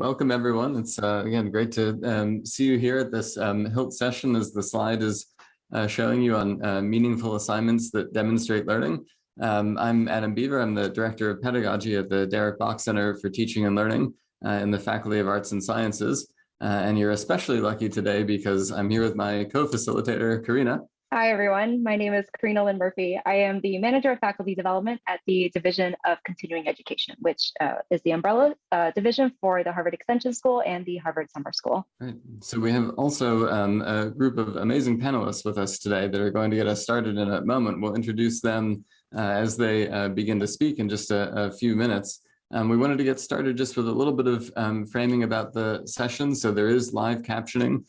Welcome, everyone. It's again great to see you here at this HILT session, as the slide is showing you on meaningful assignments that demonstrate learning. I'm Adam Beaver. I'm the Director of Pedagogy at the Derek Bach Center for Teaching and Learning in the Faculty of Arts and Sciences. And you're especially lucky today because I'm here with my co-facilitator, Karina. Hi, everyone. My name is Karina Lynn Murphy. I am the Manager of Faculty Development at the Division of Continuing Education, which is the umbrella division for the Harvard Extension School and the Harvard Summer School. Right. So we have also a group of amazing panelists with us today that are going to get us started in a moment. We'll introduce them as they begin to speak in just a few minutes. We wanted to get started just with a little bit of framing about the session. So there is live captioning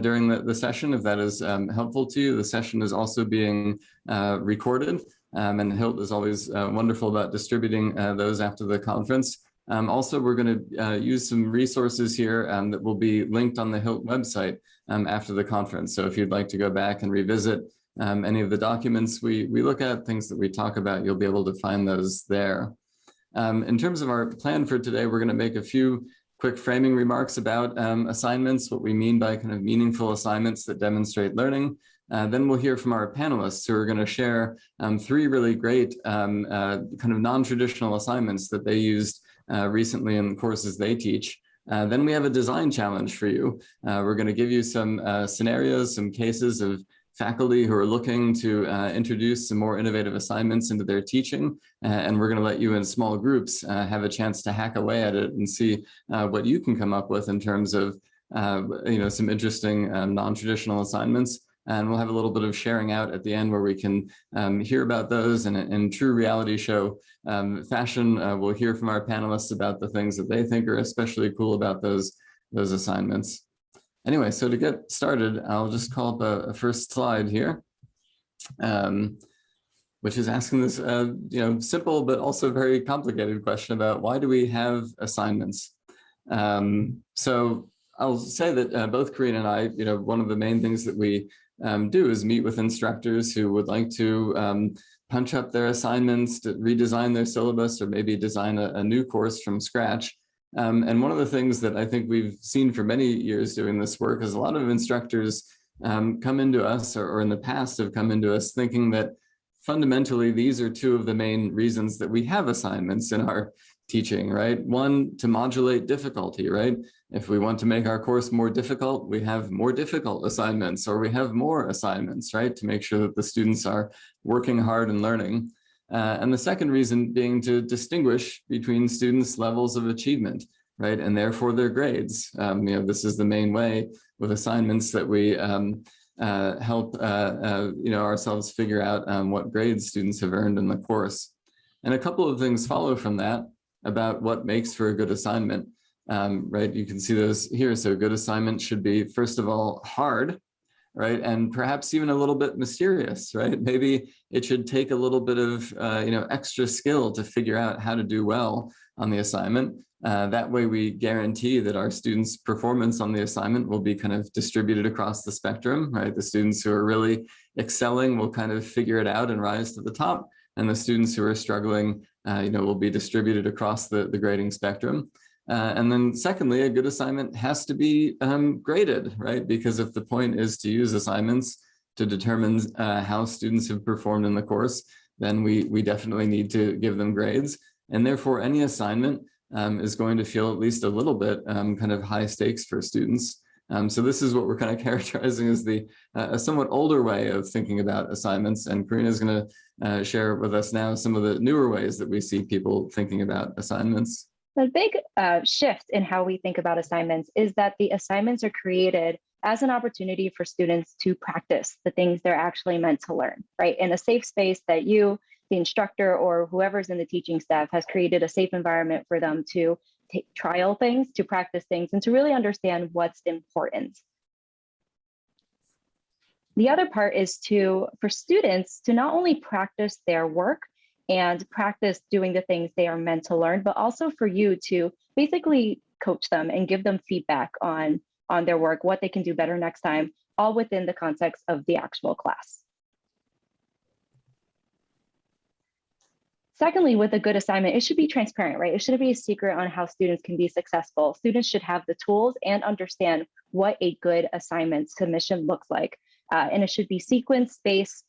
during the session, if that is helpful to you. The session is also being recorded, and HILT is always wonderful about distributing those after the conference. Also, we're going to use some resources here that will be linked on the HILT website after the conference. So if you'd like to go back and revisit any of the documents we look at, things that we talk about, you'll be able to find those there. In terms of our plan for today, we're going to make a few quick framing remarks about assignments, what we mean by kind of meaningful assignments that demonstrate learning. Then we'll hear from our panelists who are going to share three really great kind of non-traditional assignments that they used recently in the courses they teach. Then we have a design challenge for you. We're going to give you some scenarios, some cases of faculty who are looking to introduce some more innovative assignments into their teaching, and we're going to let you in small groups have a chance to hack away at it and see what you can come up with in terms of some interesting non-traditional assignments. And we'll have a little bit of sharing out at the end where we can hear about those, and in true reality show fashion, we'll hear from our panelists about the things that they think are especially cool about those assignments. Anyway, so to get started, I'll just call up a first slide here, which is asking this simple but also very complicated question about why do we have assignments? So I'll say that both Karina and I, one of the main things that we do is meet with instructors who would like to punch up their assignments, to redesign their syllabus, or maybe design a new course from scratch. And one of the things that I think we've seen for many years doing this work is a lot of instructors come into us, or in the past have come into us thinking that fundamentally these are two of the main reasons that we have assignments in our teaching, right? One, to modulate difficulty, right? If we want to make our course more difficult, we have more difficult assignments, or we have more assignments, right? To make sure that the students are working hard and learning. And the second reason being to distinguish between students' levels of achievement, right? And therefore their grades. This is the main way with assignments that we help ourselves figure out what grades students have earned in the course. And a couple of things follow from that about what makes for a good assignment, right? You can see those here. So a good assignment should be, first of all, hard, right? And perhaps even a little bit mysterious, right? Maybe it should take a little bit of, extra skill to figure out how to do well on the assignment. That way we guarantee that our students' performance on the assignment will be kind of distributed across the spectrum, right? The students who are really excelling will kind of figure it out and rise to the top. And the students who are struggling, will be distributed across the grading spectrum. And then secondly, a good assignment has to be graded, right? Because if the point is to use assignments to determine how students have performed in the course, then we definitely need to give them grades. And therefore, any assignment is going to feel at least a little bit kind of high stakes for students. So this is what we're kind of characterizing as a somewhat older way of thinking about assignments. And Karina is going to share with us now some of the newer ways that we see people thinking about assignments. The big shift in how we think about assignments is that the assignments are created as an opportunity for students to practice the things they're actually meant to learn, right? In a safe space that you, the instructor, or whoever's in the teaching staff has created a safe environment for them to trial things, to practice things, and to really understand what's important. The other part is for students to not only practice their work and practice doing the things they are meant to learn, but also for you to basically coach them and give them feedback on their work, what they can do better next time, all within the context of the actual class. Secondly, with a good assignment, it should be transparent, right? It shouldn't be a secret on how students can be successful. Students should have the tools and understand what a good assignment submission looks like. And it should be sequence, spaced,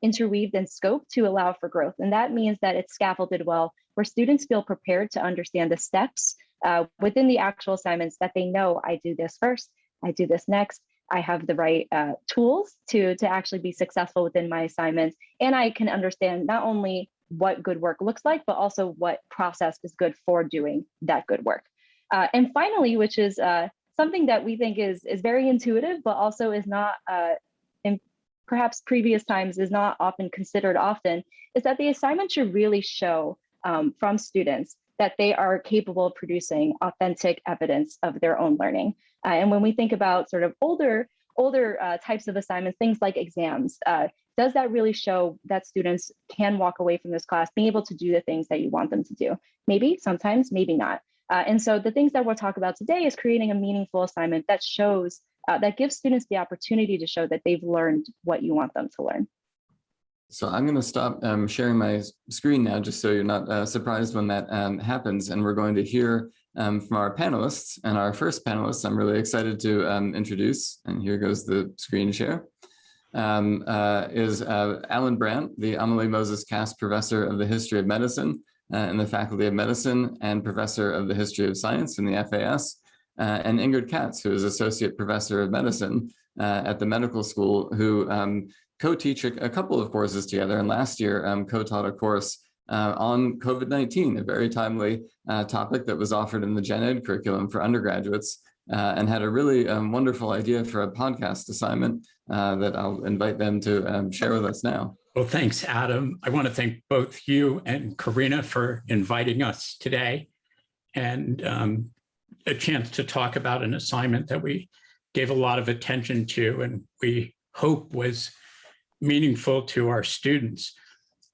interweaved, and scoped to allow for growth. And that means that it's scaffolded well, where students feel prepared to understand the steps within the actual assignments, that they know I do this first, I do this next, I have the right tools to actually be successful within my assignments. And I can understand not only what good work looks like, but also what process is good for doing that good work. And finally, which is something that we think is very intuitive, but also is not, in perhaps previous times, is not often considered often, is that the assignment should really show from students that they are capable of producing authentic evidence of their own learning. And when we think about sort of older types of assignments, things like exams, does that really show that students can walk away from this class being able to do the things that you want them to do? Maybe, sometimes, maybe not. And so the things that we'll talk about today is creating a meaningful assignment that shows, that gives students the opportunity to show that they've learned what you want them to learn. So I'm going to stop sharing my screen now, just so you're not surprised when that happens. And we're going to hear from our panelists. And our first panelist, I'm really excited to introduce, and here goes the screen share, is Alan Brandt, the Amelie Moses Cass Professor of the History of Medicine in the Faculty of Medicine and Professor of the History of Science in the FAS, and Ingrid Katz, who is Associate Professor of Medicine at the medical school, who co-teach a couple of courses together, and last year co-taught a course on COVID-19, a very timely topic that was offered in the Gen Ed curriculum for undergraduates, and had a really wonderful idea for a podcast assignment that I'll invite them to share with us now. Well, thanks, Adam. I want to thank both you and Karina for inviting us today, and a chance to talk about an assignment that we gave a lot of attention to and we hope was meaningful to our students.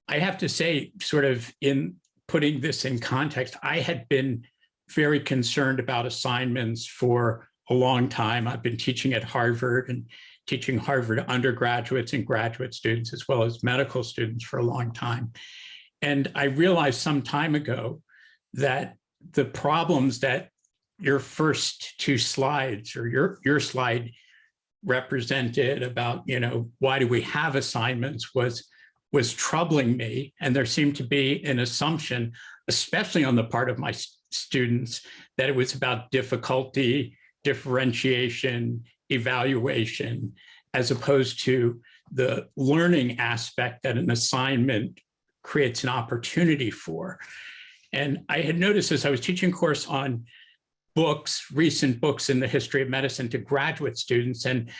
I have to say, sort of in putting this in context, I had been very concerned about assignments for a long time. I've been teaching at Harvard and teaching Harvard undergraduates and graduate students, as well as medical students, for a long time. And I realized some time ago that the problems that your first two slides, or your slide, represented about, why do we have assignments, was troubling me. And there seemed to be an assumption, especially on the part of my students, that it was about difficulty, differentiation, evaluation, as opposed to the learning aspect that an assignment creates an opportunity for. And I had noticed, as I was teaching a course on books, recent books in the history of medicine, to graduate students, and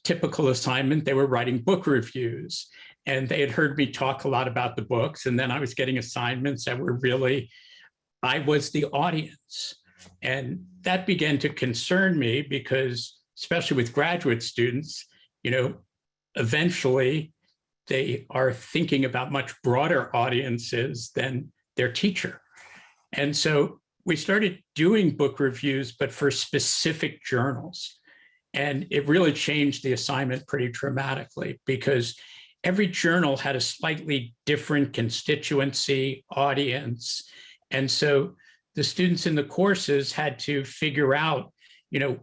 typical assignment, they were writing book reviews. And they had heard me talk a lot about the books. And then I was getting assignments that were really, I was the audience. And that began to concern me because, especially with graduate students, eventually they are thinking about much broader audiences than their teacher. And so we started doing book reviews, but for specific journals. And it really changed the assignment pretty dramatically, because every journal had a slightly different constituency, audience. And so the students in the courses had to figure out,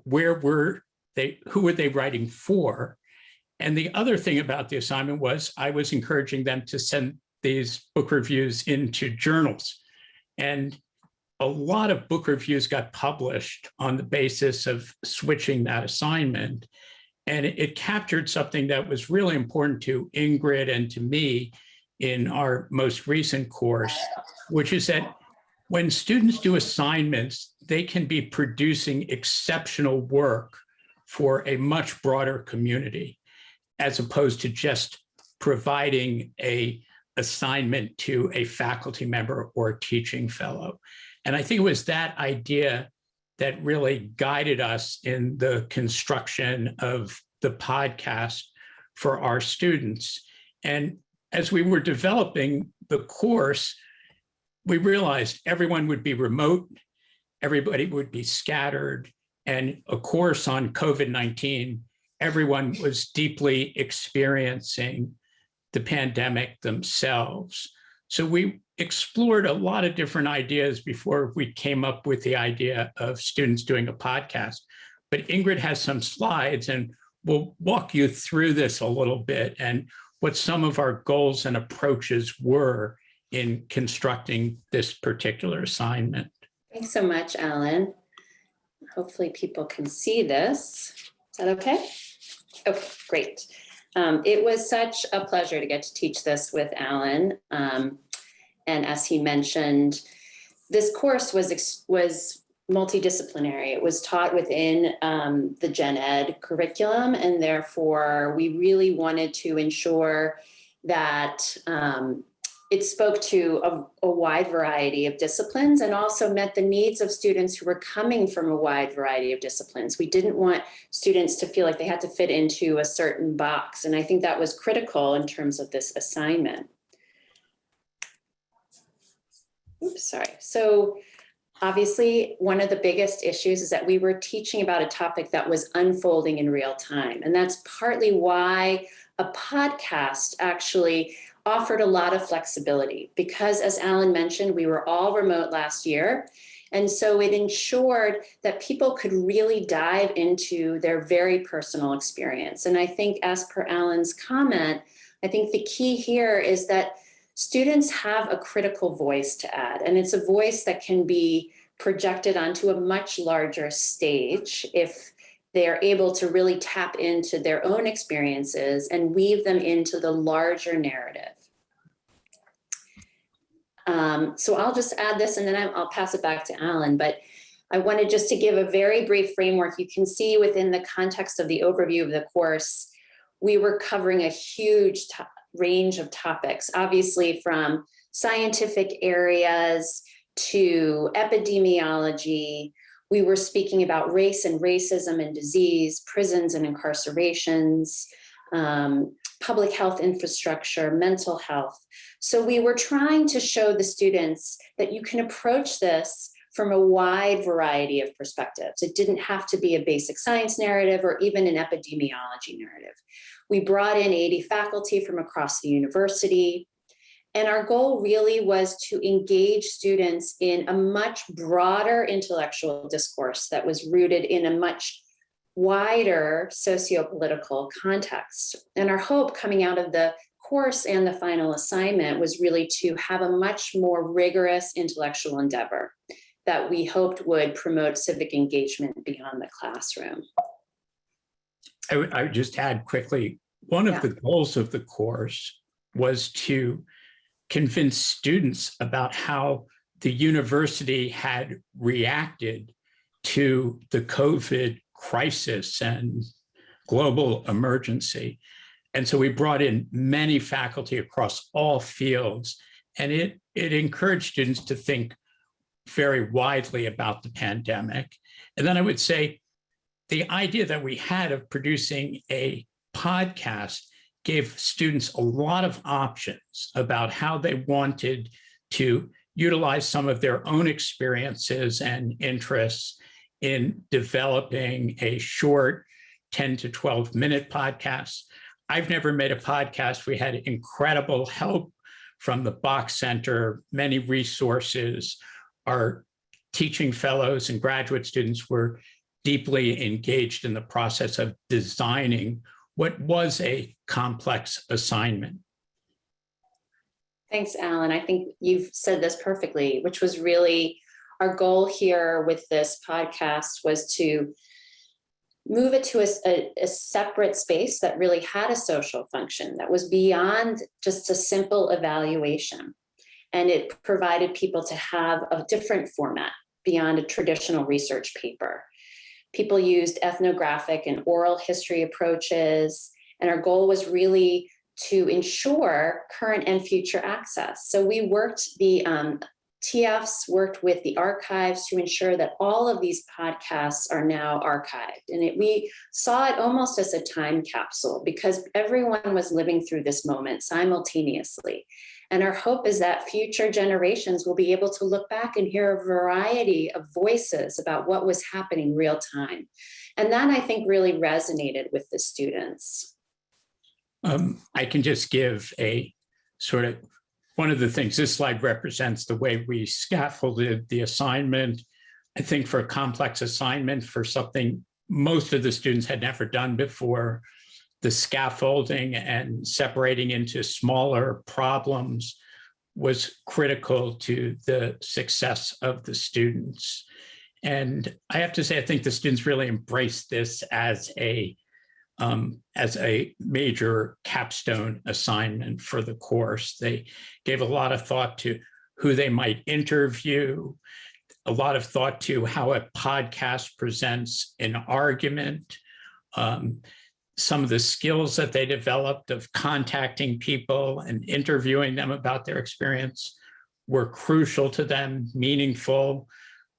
where were they, who were they writing for? And the other thing about the assignment was I was encouraging them to send these book reviews into journals. And a lot of book reviews got published on the basis of switching that assignment. And it captured something that was really important to Ingrid and to me in our most recent course, which is that when students do assignments, they can be producing exceptional work for a much broader community, as opposed to just providing an assignment to a faculty member or a teaching fellow. And I think it was that idea that really guided us in the construction of the podcast for our students. And as we were developing the course, we realized everyone would be remote, everybody would be scattered, and a course on COVID-19, everyone was deeply experiencing the pandemic themselves. So we explored a lot of different ideas before we came up with the idea of students doing a podcast. But Ingrid has some slides and we'll walk you through this a little bit and what some of our goals and approaches were in constructing this particular assignment. Thanks so much, Alan. Hopefully people can see this. Is that okay? Okay, great. It was such a pleasure to get to teach this with Alan. And as he mentioned, this course was multidisciplinary. It was taught within the Gen Ed curriculum, and therefore we really wanted to ensure that it spoke to a wide variety of disciplines and also met the needs of students who were coming from a wide variety of disciplines. We didn't want students to feel like they had to fit into a certain box, and I think that was critical in terms of this assignment. Oops, sorry. So obviously, one of the biggest issues is that we were teaching about a topic that was unfolding in real time. And that's partly why a podcast actually offered a lot of flexibility, because as Alan mentioned, we were all remote last year. And so it ensured that people could really dive into their very personal experience. And I think, as per Alan's comment, I think the key here is that students have a critical voice to add, and it's a voice that can be projected onto a much larger stage if they are able to really tap into their own experiences and weave them into the larger narrative. So I'll just add this and then I'll pass it back to Alan, but I wanted just to give a very brief framework. You can see within the context of the overview of the course, we were covering a huge range of topics, obviously from scientific areas to epidemiology. We were speaking about race and racism and disease, prisons and incarcerations, public health infrastructure, mental health. So we were trying to show the students that you can approach this from a wide variety of perspectives. It didn't have to be a basic science narrative or even an epidemiology narrative. We brought in 80 faculty from across the university, and our goal really was to engage students in a much broader intellectual discourse that was rooted in a much wider socio-political context. And our hope coming out of the course and the final assignment was really to have a much more rigorous intellectual endeavor that we hoped would promote civic engagement beyond the classroom. I would just add quickly, one of the goals of the course was to convince students about how the university had reacted to the COVID crisis and global emergency. And so we brought in many faculty across all fields, and it encouraged students to think very widely about the pandemic. And then I would say the idea that we had of producing a podcast gave students a lot of options about how they wanted to utilize some of their own experiences and interests in developing a short 10 to 12 minute podcast. I've never made a podcast. We had incredible help from the Box Center, many resources. Our teaching fellows and graduate students were deeply engaged in the process of designing what was a complex assignment. Thanks, Alan. I think you've said this perfectly, which was really our goal here with this podcast, was to move it to a separate space that really had a social function, that was beyond just a simple evaluation. And it provided people to have a different format beyond a traditional research paper. People used ethnographic and oral history approaches, and our goal was really to ensure current and future access. So we worked, the TFs worked with the archives to ensure that all of these podcasts are now archived. And we saw it almost as a time capsule because everyone was living through this moment simultaneously. And our hope is that future generations will be able to look back and hear a variety of voices about what was happening real time. And that, I think, really resonated with the students. I can just give a sort of one of the things this slide represents the way we scaffolded the assignment. I think for a complex assignment, for something most of the students had never done before, the scaffolding and separating into smaller problems was critical to the success of the students. And I have to say, I think the students really embraced this as a major capstone assignment for the course. They gave a lot of thought to who they might interview, a lot of thought to how a podcast presents an argument, some of the skills that they developed of contacting people and interviewing them about their experience were crucial to them, meaningful,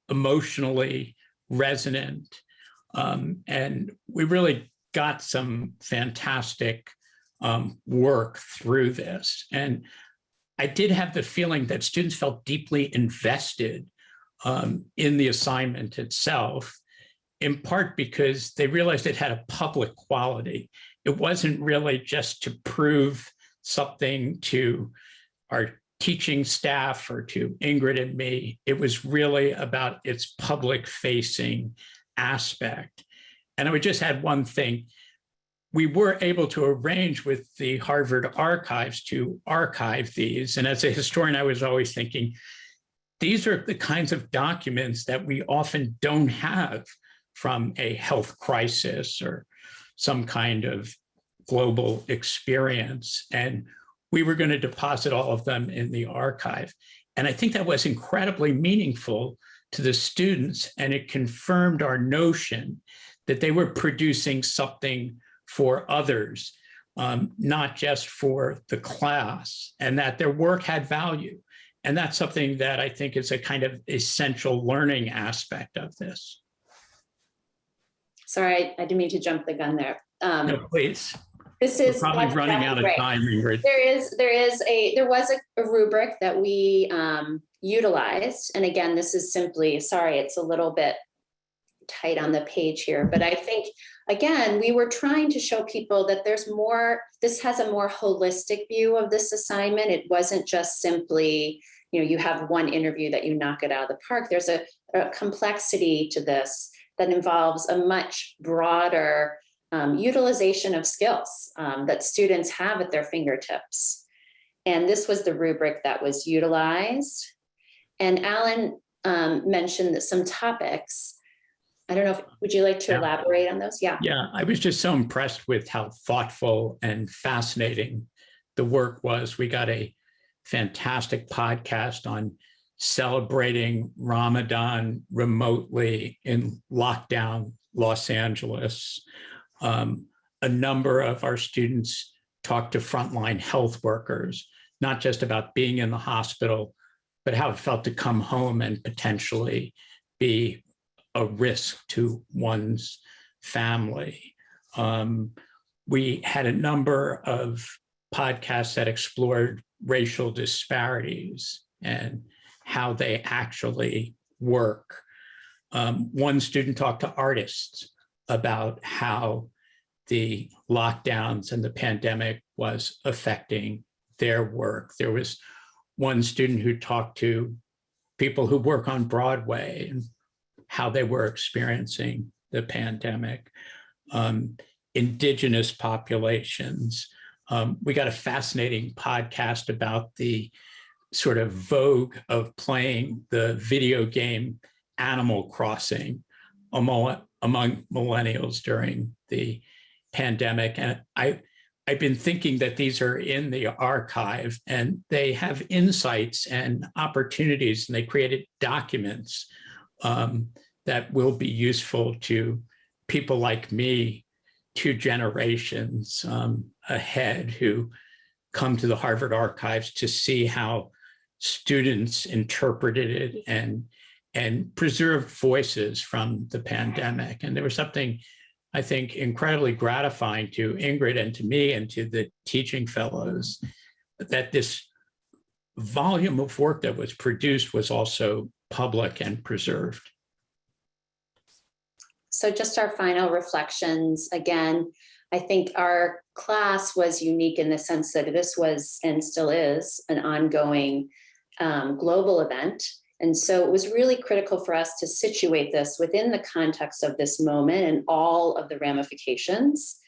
emotionally resonant. And we really got some fantastic work through this. And I did have the feeling that students felt deeply invested in the assignment itself, in part because they realized it had a public quality. It wasn't really just to prove something to our teaching staff or to Ingrid and me. It was really about its public-facing aspect. And I would just add one thing. We were able to arrange with the Harvard archives to archive these. And as a historian, I was always thinking, these are the kinds of documents that we often don't have from a health crisis or some kind of global experience. And we were going to deposit all of them in the archive. And I think that was incredibly meaningful to the students. And it confirmed our notion that they were producing something for others, not just for the class, and that their work had value. And that's something that I think is a kind of essential learning aspect of this. Sorry, I didn't mean to jump the gun there. No, please. This is We're probably running out of time, Ingrid. There was a rubric that we utilized. And again, this is simply, sorry, it's a little bit tight on the page here, but I think, again, we were trying to show people that there's more, this has a more holistic view of this assignment. It wasn't just simply, you have one interview that you knock it out of the park. There's a complexity to this that involves a much broader utilization of skills that students have at their fingertips. And this was the rubric that was utilized. And Alan mentioned that some topics. I don't know, would you like to elaborate on those? Yeah. Yeah, I was just so impressed with how thoughtful and fascinating the work was. We got a fantastic podcast on celebrating Ramadan remotely in lockdown Los Angeles. A number of our students talked to frontline health workers, not just about being in the hospital, but how it felt to come home and potentially be a risk to one's family. We had a number of podcasts that explored racial disparities and how they actually work. One student talked to artists about how the lockdowns and the pandemic was affecting their work. There was one student who talked to people who work on Broadway and how they were experiencing the pandemic. Indigenous populations. We got a fascinating podcast about the sort of vogue of playing the video game Animal Crossing among millennials during the pandemic. And I've been thinking that these are in the archive and they have insights and opportunities, and they created documents that will be useful to people like me 2 generations ahead who come to the Harvard archives to see how students interpreted it and preserved voices from the pandemic. And there was something, I think, incredibly gratifying to Ingrid and to me and to the teaching fellows that this volume of work that was produced was also public and preserved. So just our final reflections. Again, I think our class was unique in the sense that this was, and still is, an ongoing global event. And so it was really critical for us to situate this within the context of this moment and all of the ramifications.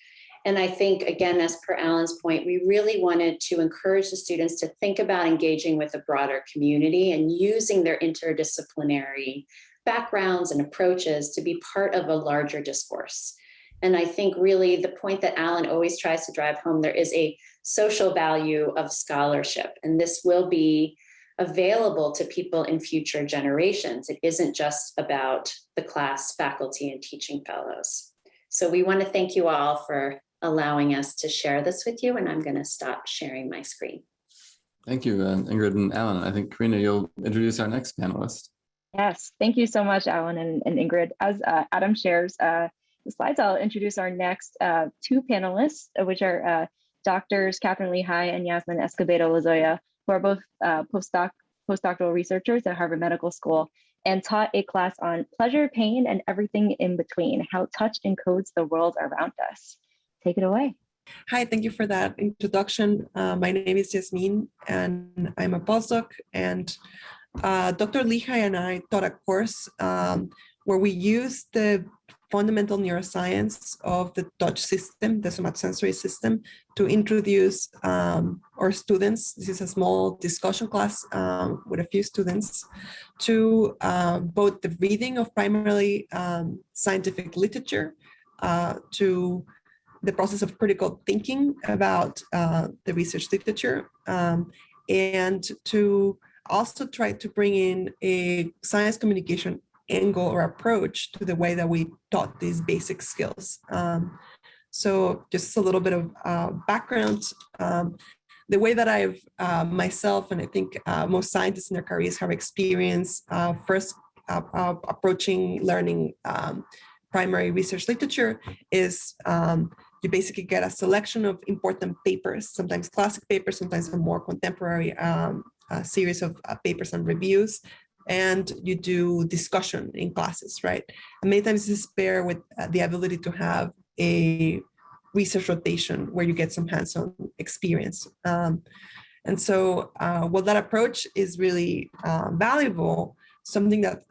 And I think, again, as per Alan's point, we really wanted to encourage the students to think about engaging with a broader community and using their interdisciplinary backgrounds and approaches to be part of a larger discourse. And I think really the point that Alan always tries to drive home, there is a social value of scholarship, and this will be available to people in future generations. It isn't just about the class, faculty, and teaching fellows. So we want to thank you all for allowing us to share this with you, and I'm going to stop sharing my screen. Thank you, Ingrid and Alan. I think, Karina, you'll introduce our next panelist. Yes, thank you so much, Alan and Ingrid. As Adam shares the slides, I'll introduce our next two panelists, which are Doctors Catherine Lehigh and Yasmin Escobedo-Lozoya, who are both postdoctoral researchers at Harvard Medical School and taught a class on pleasure, pain, and everything in between, how touch encodes the world around us. Take it away. Hi, thank you for that introduction. My name is Yasmin, and I'm a postdoc. And Dr. Lehigh and I taught a course where we used the fundamental neuroscience of the touch system, the somatosensory system, to introduce our students. This is a small discussion class with a few students to both the reading of primarily scientific literature, to the process of critical thinking about the research literature, and to also try to bring in a science communication angle or approach to the way that we taught these basic skills. So just a little bit of background. The way that I've myself, and I think most scientists in their careers have experienced first approaching learning primary research literature is you basically get a selection of important papers, sometimes classic papers, sometimes a more contemporary series of papers and reviews, and you do discussion in classes, right? And many times this is paired with the ability to have a research rotation where you get some hands-on experience. And so while that approach is really valuable, something that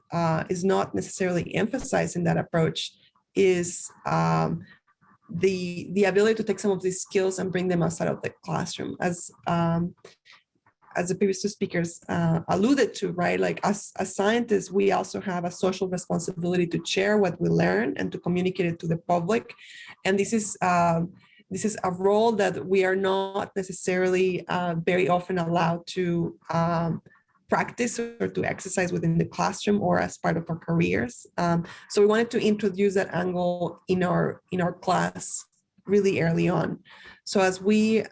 is not necessarily emphasized in that approach is the ability to take some of these skills and bring them outside of the classroom. As the previous two speakers alluded to, right? Like as scientists, we also have a social responsibility to share what we learn and to communicate it to the public. And this is a role that we are not necessarily very often allowed to practice or to exercise within the classroom or as part of our careers. So we wanted to introduce that angle in our class really early on. So as we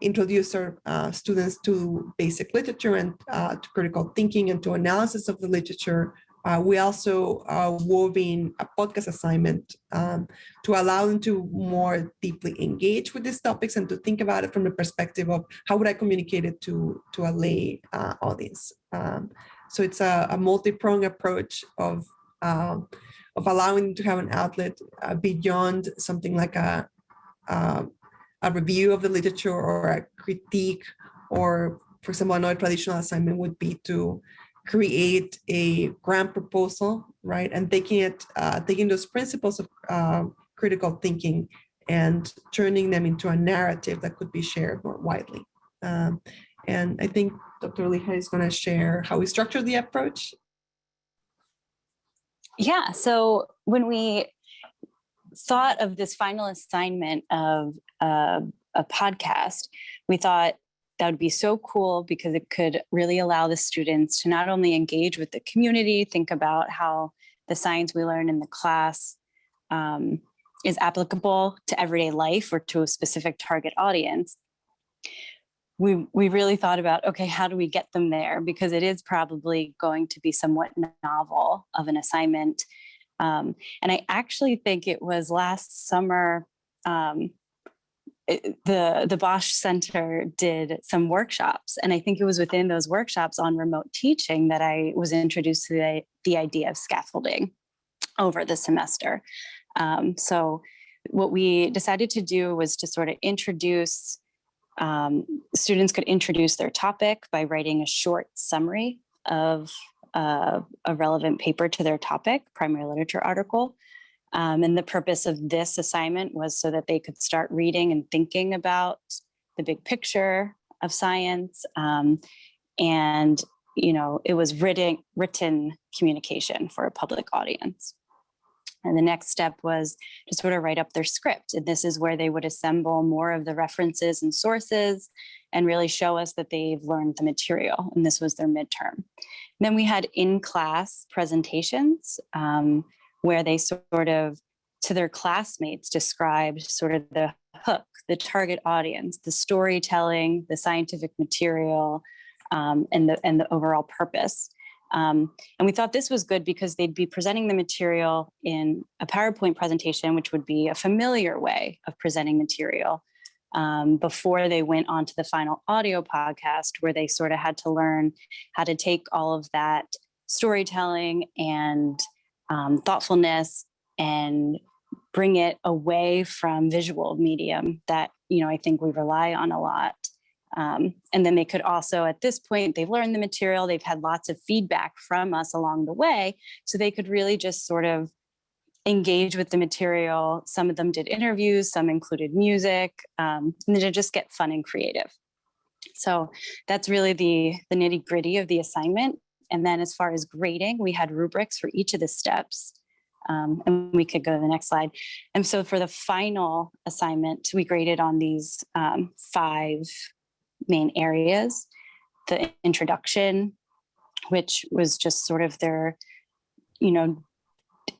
introduce our students to basic literature and to critical thinking and to analysis of the literature, we also wove in a podcast assignment to allow them to more deeply engage with these topics and to think about it from the perspective of how would I communicate it to a lay audience. So it's a multi-pronged approach of allowing them to have an outlet beyond something like a review of the literature or a critique, or for example, another traditional assignment would be to create a grant proposal, right? And taking those principles of critical thinking and turning them into a narrative that could be shared more widely. And I think Dr. Lehigh is going to share how we structure the approach. Yeah, so when we thought of this final assignment of a podcast, we thought that would be so cool because it could really allow the students to not only engage with the community, think about how the science we learn in the class is applicable to everyday life or to a specific target audience. We really thought about, okay, how do we get them there? Because it is probably going to be somewhat novel of an assignment. And I actually think it was last summer, the Bosch Center did some workshops. And I think it was within those workshops on remote teaching that I was introduced to the idea of scaffolding over the semester. So what we decided to do was to sort of introduce, students could introduce their topic by writing a short summary of a relevant paper to their topic, primary literature article. And the purpose of this assignment was so that they could start reading and thinking about the big picture of science. And, you know, it was written communication for a public audience. And the next step was to sort of write up their script. And this is where they would assemble more of the references and sources and really show us that they've learned the material. And this was their midterm. And then we had in-class presentations where they sort of, to their classmates, described sort of the hook, the target audience, the storytelling, the scientific material, and the overall purpose. And we thought this was good because they'd be presenting the material in a PowerPoint presentation, which would be a familiar way of presenting material, before they went on to the final audio podcast, where they sort of had to learn how to take all of that storytelling and thoughtfulness and bring it away from visual medium that, you know, I think we rely on a lot. And then they could also, at this point, they've learned the material, they've had lots of feedback from us along the way, so they could really just sort of engage with the material. Some of them did interviews, some included music, and then to just get fun and creative. So that's really the nitty gritty of the assignment. And then as far as grading, we had rubrics for each of the steps. And we could go to the next slide. And so for the final assignment, we graded on these 5 main areas. The introduction, which was just sort of their, you know,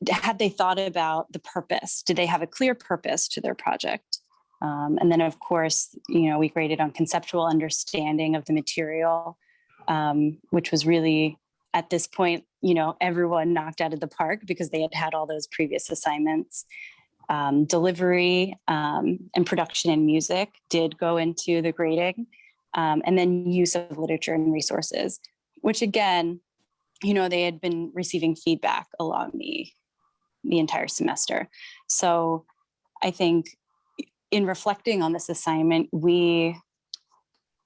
had they thought about the purpose? Did they have a clear purpose to their project? And then, of course, you know, we graded on conceptual understanding of the material, which was really, at this point, you know, everyone knocked out of the park because they had had all those previous assignments. Delivery and production and music did go into the grading. And then use of literature and resources, which again, you know, they had been receiving feedback along the entire semester. So I think in reflecting on this assignment, we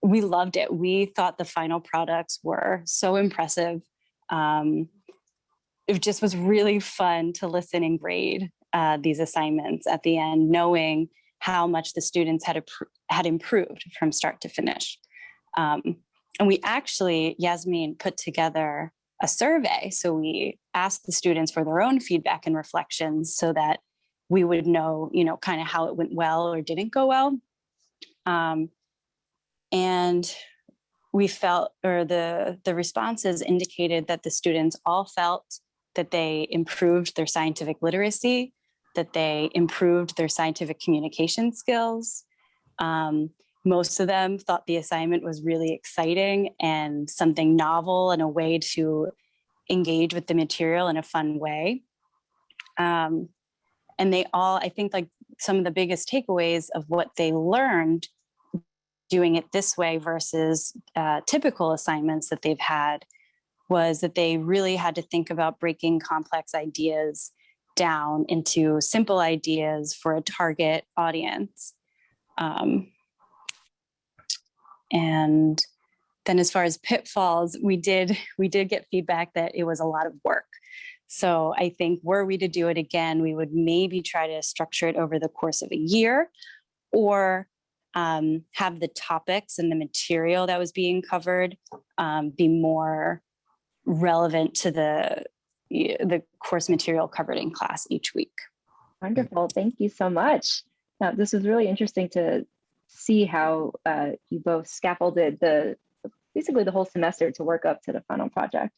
loved it. We thought the final products were so impressive. It just was really fun to listen and grade these assignments at the end, knowing how much the students had improved from start to finish. And we actually, Yasmin put together a survey. So we asked the students for their own feedback and reflections so that we would know, you know, kind of how it went well or didn't go well. And we felt, or the responses indicated that the students all felt that they improved their scientific literacy, that they improved their scientific communication skills. Most of them thought the assignment was really exciting and something novel and a way to engage with the material in a fun way. And they all, I think, like some of the biggest takeaways of what they learned doing it this way versus typical assignments that they've had was that they really had to think about breaking complex ideas down into simple ideas for a target audience. And then as far as pitfalls, we did get feedback that it was a lot of work. So I think were we to do it again, we would maybe try to structure it over the course of a year, or have the topics and the material that was being covered be more relevant to the course material covered in class each week. Wonderful. Thank you so much. Now, this was really interesting to see how you both scaffolded basically the whole semester to work up to the final project.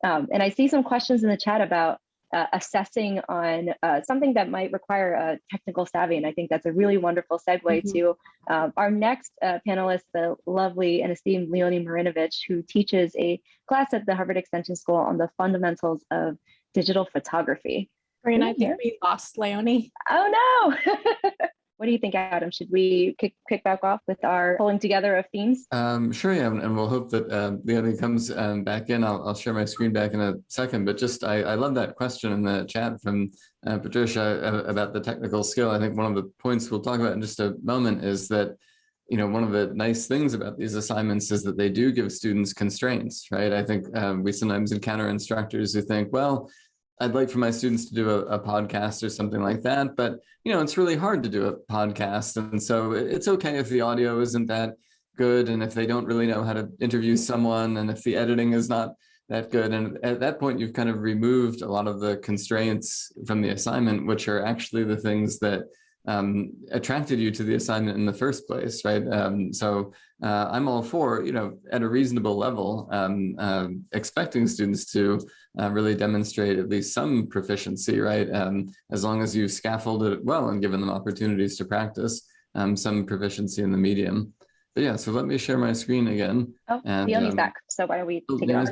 And I see some questions in the chat about assessing on something that might require a technical savvy. And I think that's a really wonderful segue to our next panelist, the lovely and esteemed Leonie Marinovich, who teaches a class at the Harvard Extension School on the fundamentals of digital photography. Corinne, I think we lost Leonie. Oh no! What do you think, Adam? Should we kick back off with our pulling together of themes? Sure, yeah, and we'll hope that Leonie comes back in. I'll share my screen back in a second, but just I love that question in the chat from Patricia about the technical skill. I think one of the points we'll talk about in just a moment is that, you know, one of the nice things about these assignments is that they do give students constraints, right? I think we sometimes encounter instructors who think, well, I'd like for my students to do a podcast or something like that, but you know, it's really hard to do a podcast. And so it's okay if the audio isn't that good, and if they don't really know how to interview someone, and if the editing is not that good. And at that point, you've kind of removed a lot of the constraints from the assignment, which are actually the things that attracted you to the assignment in the first place, right? So I'm all for, you know, at a reasonable level, expecting students to really demonstrate at least some proficiency, right? As long as you've scaffolded it well and given them opportunities to practice some proficiency in the medium. But yeah, so let me share my screen again. Oh, and Leonie's back. So why don't we take it on?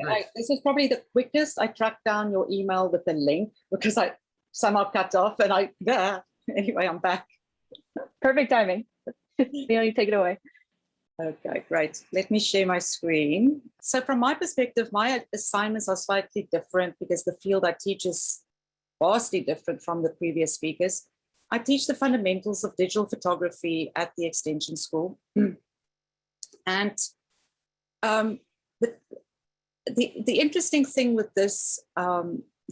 Right. This is probably the quickest. I tracked down your email with the link because I somehow cut off and anyway, I'm back. Perfect timing. Leonie, take it away. Okay, great. Let me share my screen. So from my perspective, my assignments are slightly different because the field I teach is vastly different from the previous speakers. I teach the fundamentals of digital photography at the Extension School. And the interesting thing with this,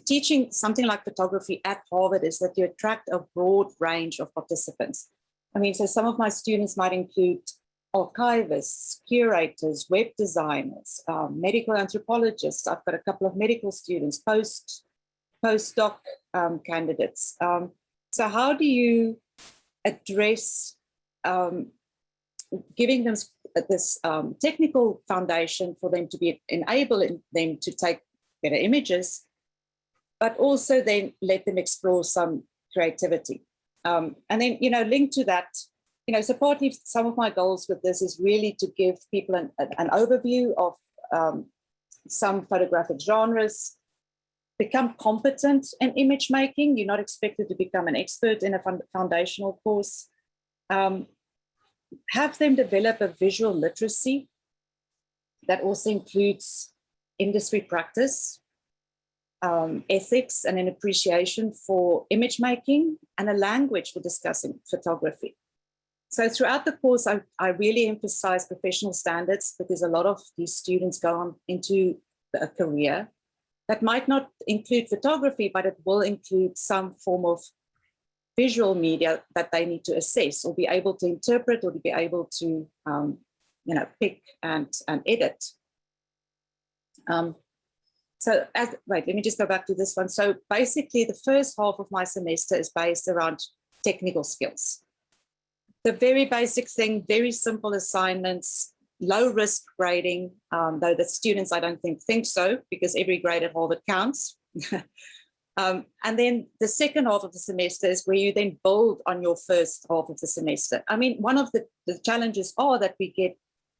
teaching something like photography at Harvard is that you attract a broad range of participants. I mean, so some of my students might include archivists, curators, web designers, medical anthropologists. I've got a couple of medical students, postdoc candidates. So how do you address giving them this technical foundation for them to be enabling them to take better images, but also then let them explore some creativity. And then, you know, linked to that, you know, so partly some of my goals with this is really to give people an overview of some photographic genres, become competent in image making. You're not expected to become an expert in a foundational course. Have them develop a visual literacy that also includes industry practice, ethics, and an appreciation for image making, and a language for discussing photography. So throughout the course, I really emphasize professional standards because a lot of these students go on into a career that might not include photography, but it will include some form of visual media that they need to assess or be able to interpret or to be able to, you know, pick and edit. Let me just go back to this one. So basically the first half of my semester is based around technical skills. The very basic thing, very simple assignments, low risk grading, though the students I don't think so, because every grade at Harvard counts. And then the second half of the semester is where you then build on your first half of the semester. I mean, one of the challenges are that we get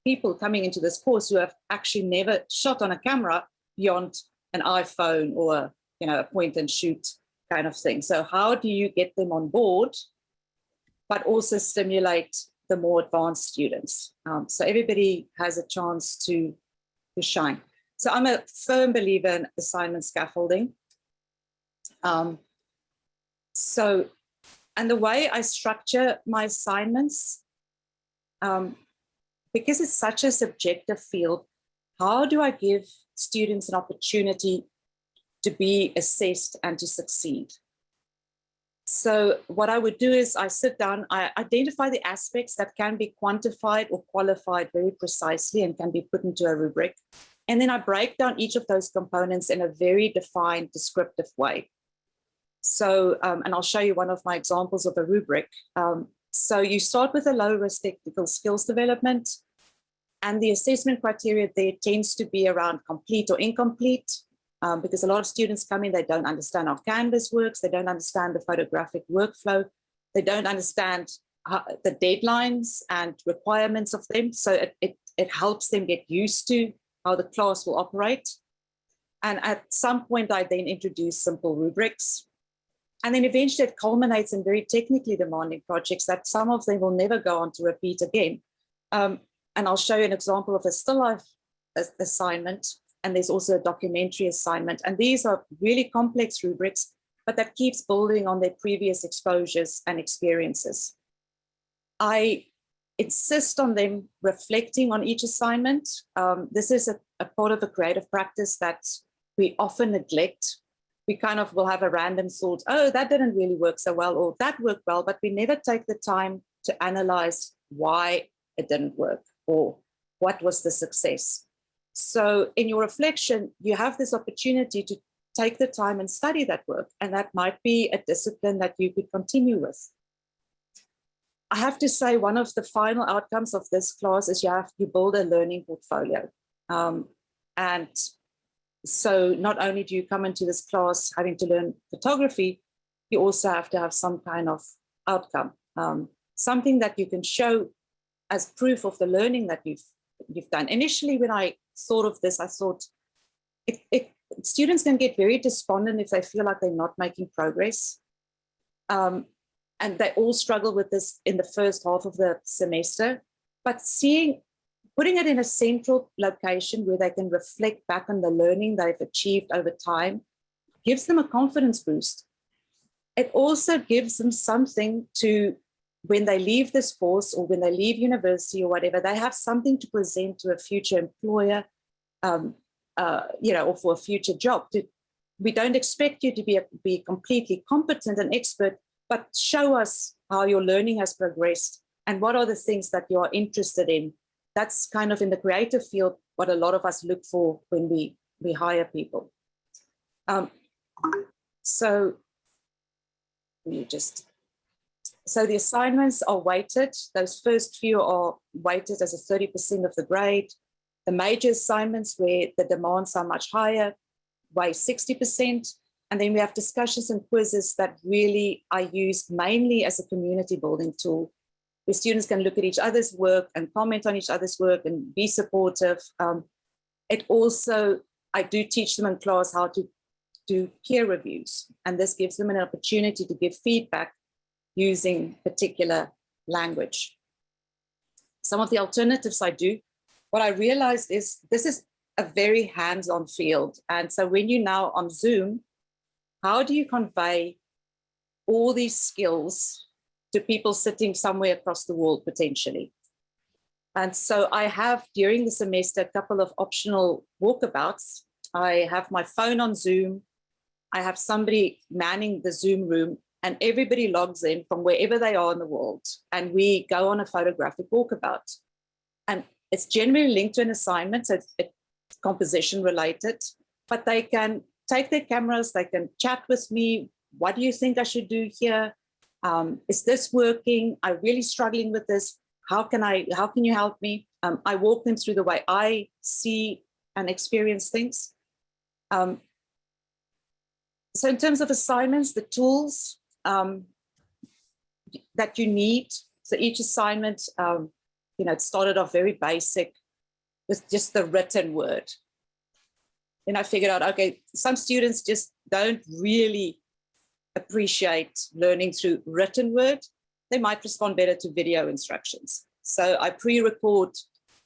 people coming into this course who have actually never shot on a camera beyond an iPhone or, you know, a point and shoot kind of thing. So how do you get them on board, but also stimulate the more advanced students? So everybody has a chance to shine. So I'm a firm believer in assignment scaffolding. And the way I structure my assignments, because it's such a subjective field, how do I give students an opportunity to be assessed and to succeed? So what I would do is I sit down, I identify the aspects that can be quantified or qualified very precisely and can be put into a rubric. And then I break down each of those components in a very defined, descriptive way. So, and I'll show you one of my examples of a rubric. So you start with a low-risk technical skills development, and the assessment criteria there tends to be around complete or incomplete, because a lot of students come in, they don't understand how Canvas works, they don't understand the photographic workflow, they don't understand the deadlines and requirements of them. So it helps them get used to how the class will operate. And at some point, I then introduce simple rubrics. And then eventually it culminates in very technically demanding projects that some of them will never go on to repeat again. And I'll show you an example of a still life assignment, and there's also a documentary assignment. And these are really complex rubrics, but that keeps building on their previous exposures and experiences. I insist on them reflecting on each assignment. This is a part of a creative practice that we often neglect. We kind of will have a random thought, oh, that didn't really work so well, or that worked well, but we never take the time to analyze why it didn't work or what was the success. So in your reflection, you have this opportunity to take the time and study that work, and that might be a discipline that you could continue with. I have to say, one of the final outcomes of this class is you build a learning portfolio. And so not only do you come into this class having to learn photography, you also have to have some kind of outcome, something that you can show as proof of the learning that you've done. Initially, when I thought of this, I thought students can get very despondent if they feel like they're not making progress. And they all struggle with this in the first half of the semester. But putting it in a central location where they can reflect back on the learning they've achieved over time gives them a confidence boost. It also gives them something to, when they leave this course or when they leave university or whatever, they have something to present to a future employer, or for a future job. We don't expect you to be completely competent and expert, but show us how your learning has progressed and what are the things that you are interested in. That's kind of in the creative field what a lot of us look for when we hire people. So the assignments are weighted. Those first few are weighted as a 30% of the grade. The major assignments where the demands are much higher weigh 60%. And then we have discussions and quizzes that really are used mainly as a community building tool, where students can look at each other's work and comment on each other's work and be supportive. I do teach them in class how to do peer reviews, and this gives them an opportunity to give feedback using particular language. Some of the alternatives I do, what I realized is this is a very hands-on field. And so when you're now on Zoom, how do you convey all these skills to people sitting somewhere across the world potentially? And so I have, during the semester, a couple of optional walkabouts. I have my phone on Zoom. I have somebody manning the Zoom room, and everybody logs in from wherever they are in the world. And we go on a photographic walkabout. And it's generally linked to an assignment, so it's composition related, but they can take their cameras, they can chat with me. What do you think I should do here? Is this working? I'm really struggling with this. How can you help me? I walk them through the way I see and experience things. So in terms of assignments, the tools that you need. So each assignment, it started off very basic with just the written word. Then I figured out, okay, some students just don't really appreciate learning through written word. They might respond better to video instructions. So I pre-record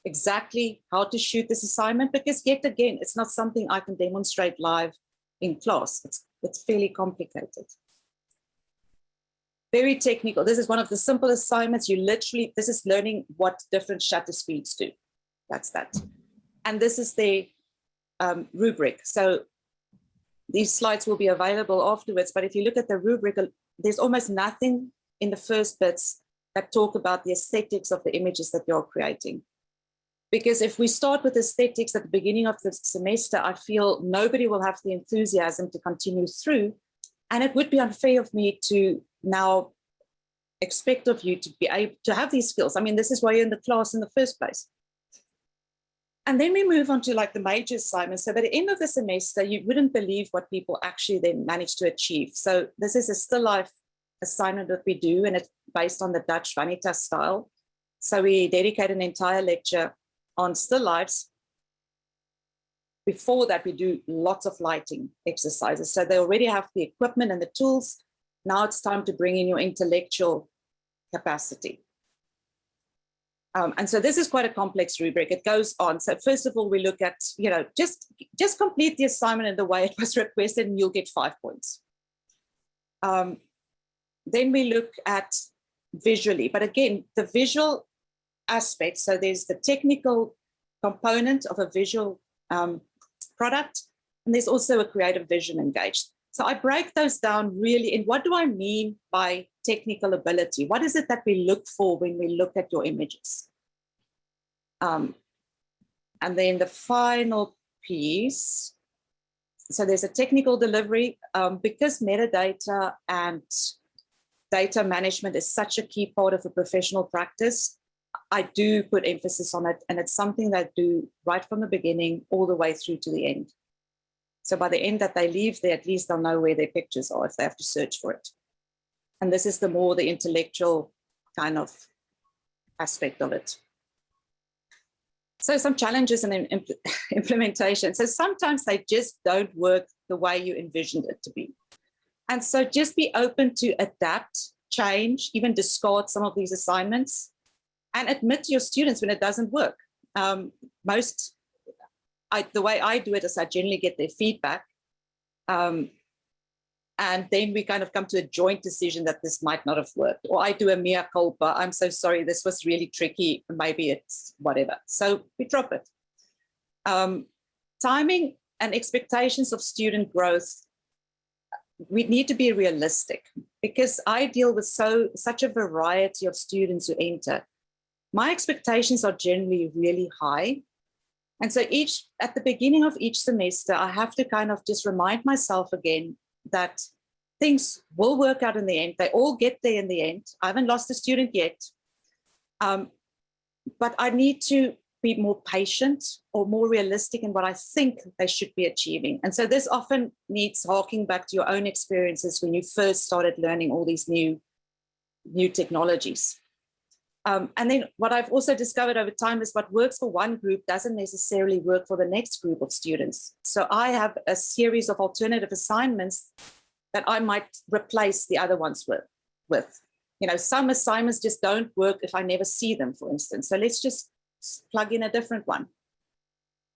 exactly how to shoot this assignment, because yet again, it's not something I can demonstrate live in class. It's fairly complicated. Very technical. This is one of the simple assignments. This is learning what different shutter speeds do. That's that. And this is the rubric. So these slides will be available afterwards, but if you look at the rubric, there's almost nothing in the first bits that talk about the aesthetics of the images that you're creating. Because if we start with aesthetics at the beginning of the semester, I feel nobody will have the enthusiasm to continue through. And it would be unfair of me to now expect of you to be able to have these skills. I mean, this is why you're in the class in the first place. And then we move on to like the major assignments. So by the end of the semester, you wouldn't believe what people actually then manage to achieve. So this is a still life assignment that we do, and it's based on the Dutch Vanitas style. So we dedicate an entire lecture on still lifes. Before that, we do lots of lighting exercises. So they already have the equipment and the tools. Now it's time to bring in your intellectual capacity. And so this is quite a complex rubric. It goes on. So first of all, we look at, just complete the assignment in the way it was requested and you'll get 5 points. Then we look at visually, but again, the visual aspect. So there's the technical component of a visual product, and there's also a creative vision engaged. So I break those down really in what do I mean by technical ability? What is it that we look for when we look at your images? And then the final piece, so there's a technical delivery, because metadata and data management is such a key part of a professional practice. I do put emphasis on it, and it's something that I do right from the beginning all the way through to the end. So by the end that they leave there, at least they'll know where their pictures are if they have to search for it. And this is the intellectual kind of aspect of it. So some challenges in implementation. So sometimes they just don't work the way you envisioned it to be. And so just be open to adapt, change, even discard some of these assignments, and admit to your students when it doesn't work. The way I do it is I generally get their feedback. And then we kind of come to a joint decision that this might not have worked. Or I do a mea culpa. I'm so sorry, this was really tricky. Maybe it's whatever. So we drop it. Timing and expectations of student growth, we need to be realistic because I deal with such a variety of students who enter. My expectations are generally really high. And so at the beginning of each semester, I have to kind of just remind myself again that things will work out in the end. They all get there in the end. I haven't lost a student yet. But I need to be more patient or more realistic in what I think they should be achieving. And so this often needs harking back to your own experiences when you first started learning all these new technologies. And then what I've also discovered over time is what works for one group doesn't necessarily work for the next group of students. So I have a series of alternative assignments that I might replace the other ones with. Some assignments just don't work if I never see them, for instance. So let's just plug in a different one.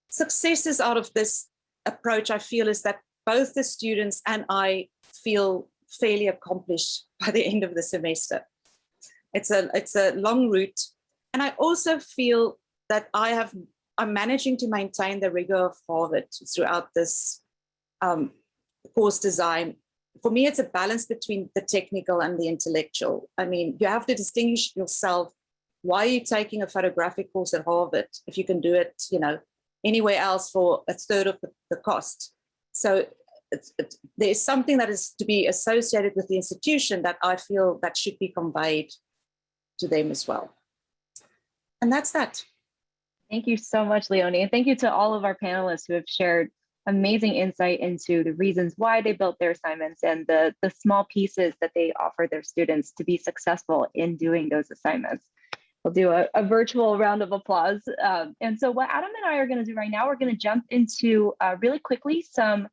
Successes out of this approach, I feel, is that both the students and I feel fairly accomplished by the end of the semester. It's a long route. And I also feel that I'm managing to maintain the rigor of Harvard throughout this course design. For me, it's a balance between the technical and the intellectual. I mean, you have to distinguish yourself. Why are you taking a photographic course at Harvard if you can do it, anywhere else for a third of the cost? So there's something that is to be associated with the institution that I feel that should be conveyed to them as well. And that's that. Thank you so much, Leonie. And thank you to all of our panelists who have shared amazing insight into the reasons why they built their assignments and the small pieces that they offer their students to be successful in doing those assignments. We'll do a virtual round of applause. And so what Adam and I are going to do right now, we're going to jump into really quickly some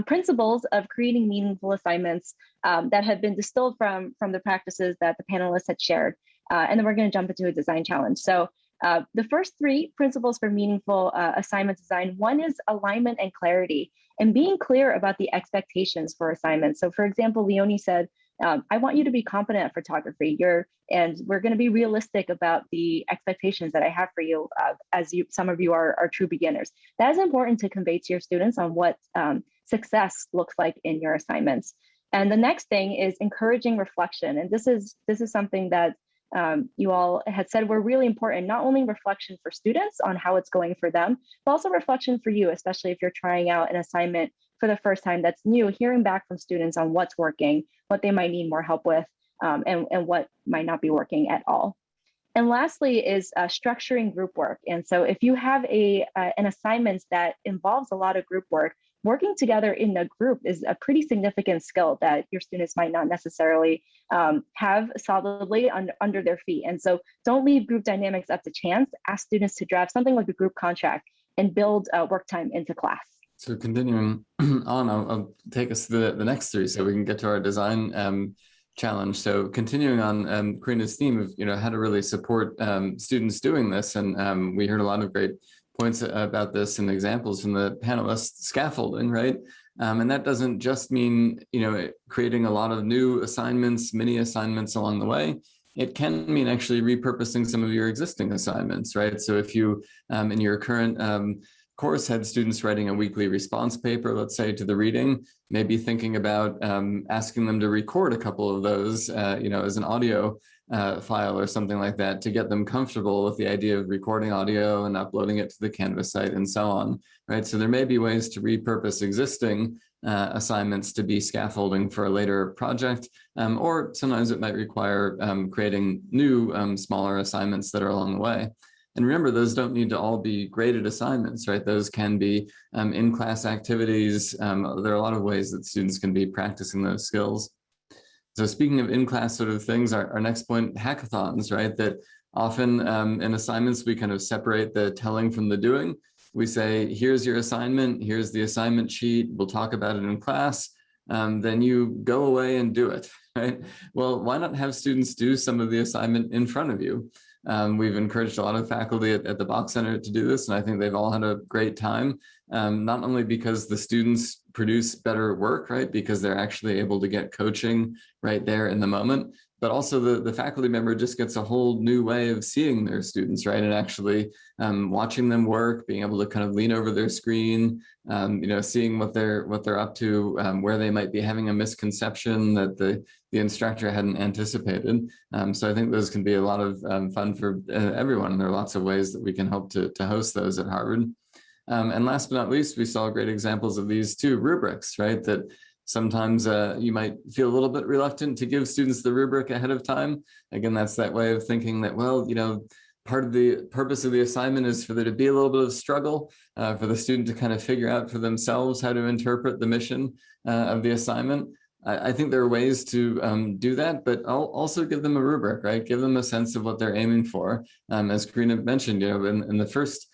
principles of creating meaningful assignments that have been distilled from the practices that the panelists had shared. And then we're going to jump into a design challenge. So the first 3 principles for meaningful assignment design, one is alignment and clarity, and being clear about the expectations for assignments. So for example, Leonie said, I want you to be competent at photography. And we're going to be realistic about the expectations that I have for you, some of you are true beginners. That is important to convey to your students on what success looks like in your assignments. And the next thing is encouraging reflection. And this is something that you all had said were really important, not only reflection for students on how it's going for them, but also reflection for you, especially if you're trying out an assignment for the first time that's new, hearing back from students on what's working, what they might need more help with, and what might not be working at all. And lastly is structuring group work. And so if you have an assignment that involves a lot of group work, working together in a group is a pretty significant skill that your students might not necessarily have solidly under their feet. And so don't leave group dynamics up to chance. Ask students to draft something like a group contract and build work time into class. So continuing on, I'll take us to the next three so we can get to our design challenge. So continuing on Karina's theme of, how to really support students doing this. And we heard a lot of great points about this and examples from the panelists. Scaffolding, right? And that doesn't just mean, creating a lot of new assignments, mini assignments along the way. It can mean actually repurposing some of your existing assignments, right? So if you, in your current course, had students writing a weekly response paper, let's say, to the reading, maybe thinking about asking them to record a couple of those, as an audio file or something like that, to get them comfortable with the idea of recording audio and uploading it to the Canvas site and so on, right? So there may be ways to repurpose existing assignments to be scaffolding for a later project, or sometimes it might require creating new smaller assignments that are along the way. And remember, those don't need to all be graded assignments, right? Those can be in-class activities. There are a lot of ways that students can be practicing those skills. So speaking of in-class sort of things, our next point, hackathons, right? That often in assignments, we kind of separate the telling from the doing. We say, here's your assignment, here's the assignment sheet, we'll talk about it in class, then you go away and do it, right? Well, why not have students do some of the assignment in front of you? We've encouraged a lot of faculty at the Bach Center to do this, and I think they've all had a great time, not only because the students produce better work, right, because they're actually able to get coaching right there in the moment, but also the faculty member just gets a whole new way of seeing their students, right, and actually watching them work, being able to kind of lean over their screen, seeing what they're up to, where they might be having a misconception that the instructor hadn't anticipated. So I think those can be a lot of fun for everyone. There are lots of ways that we can hope to host those at Harvard. And last but not least, we saw great examples of these two rubrics, right? That sometimes you might feel a little bit reluctant to give students the rubric ahead of time. Again, that's that way of thinking that, well, part of the purpose of the assignment is for there to be a little bit of struggle, for the student to kind of figure out for themselves how to interpret the mission of the assignment. I think there are ways to do that, but I'll also give them a rubric, right? Give them a sense of what they're aiming for. As Karina mentioned, in the first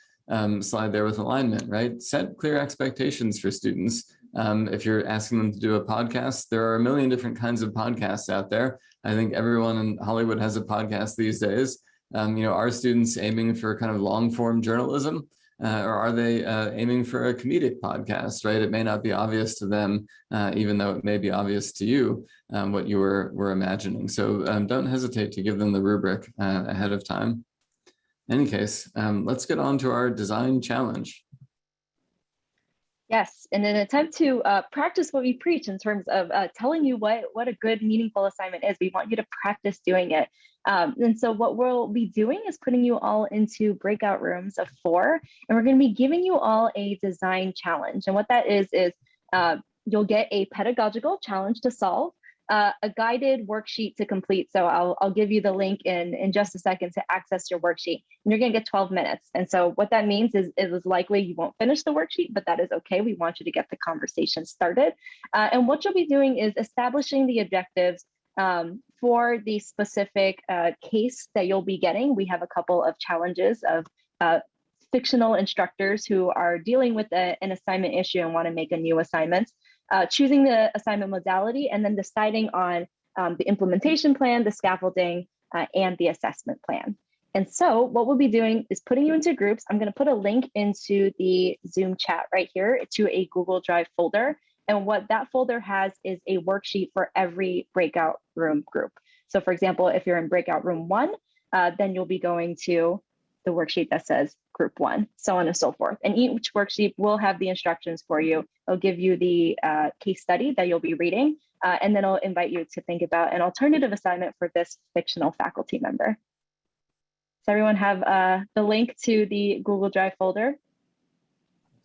slide there with alignment, right? Set clear expectations for students. If you're asking them to do a podcast, there are a million different kinds of podcasts out there. I think everyone in Hollywood has a podcast these days. Are students aiming for kind of long form journalism? Or are they aiming for a comedic podcast, right? It may not be obvious to them, even though it may be obvious to you what you were imagining. So don't hesitate to give them the rubric ahead of time. In any case, let's get on to our design challenge. Yes, in an attempt to practice what we preach in terms of telling you what a good, meaningful assignment is, we want you to practice doing it. And so what we'll be doing is putting you all into breakout rooms of 4, and we're going to be giving you all a design challenge. And what that is you'll get a pedagogical challenge to solve, a guided worksheet to complete. So I'll give you the link in just a second to access your worksheet, and you're going to get 12 minutes. And so what that means is it is likely you won't finish the worksheet, but that is okay. We want you to get the conversation started. And what you'll be doing is establishing the objectives for the specific case that you'll be getting. We have a couple of challenges of fictional instructors who are dealing with an assignment issue and want to make a new assignment, choosing the assignment modality, and then deciding on the implementation plan, the scaffolding, and the assessment plan. And so what we'll be doing is putting you into groups. I'm going to put a link into the Zoom chat right here to a Google Drive folder. And what that folder has is a worksheet for every breakout room group. So for example, if you're in breakout room 1, then you'll be going to the worksheet that says group 1, so on and so forth. And each worksheet will have the instructions for you. It'll give you the case study that you'll be reading, and then it'll invite you to think about an alternative assignment for this fictional faculty member. Does everyone have the link to the Google Drive folder?